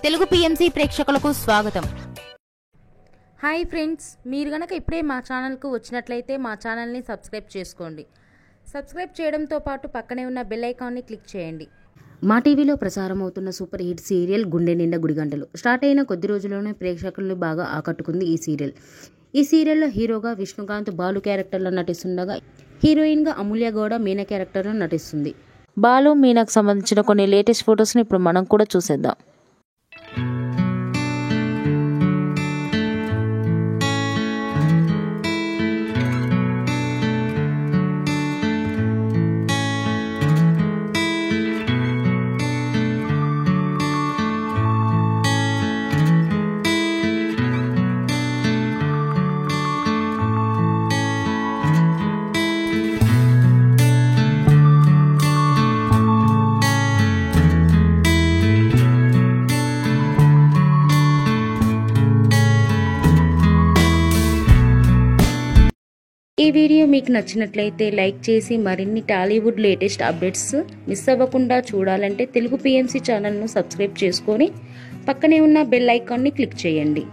Telugu PMC ప్రేక్షకులకు స్వాగతం. Hi friends, మీరు గనక ఇప్పుడే మా ఛానల్కు వచ్చినట్లయితే మా ఛానల్ని సబ్స్క్రైబ్ చేసుకోండి. సబ్స్క్రైబ్ చేయడంతో పాటు పక్కనే ఉన్న బెల్ ఐకాన్ని క్లిక్ చేయండి. మా టీవీలో ప్రసారం అవుతున్న సూపర్ హిట్ సీరియల్ గుండె నిండా గుడిగంటలు స్టార్ట్ అయిన కొద్ది రోజుల్లోనే ప్రేక్షకులను బాగా ఆకట్టుకుంది ఈ సీరియల్. ఈ సీరియల్లో హీరోగా విష్ణుకాంత్ బాలు క్యారెక్టర్లో నటిస్తుండగా హీరోయిన్గా అమూల్య గౌడ మీనా క్యారెక్టర్లో నటిస్తుంది. బాలు మీనాకు సంబంధించిన కొన్ని లేటెస్ట్ ఫొటోస్ని ఇప్పుడు మనం కూడా చూసేద్దాం. ఈ వీడియో మీకు నచ్చినట్లయితే లైక్ చేసి మరిన్ని టాలీవుడ్ లేటెస్ట్ అప్డేట్స్ మిస్ అవ్వకుండా చూడాలంటే తెలుగు పిఎంసి ఛానల్ను సబ్స్క్రైబ్ చేసుకొని పక్కనే ఉన్న బెల్ ఐకాన్ని క్లిక్ చేయండి.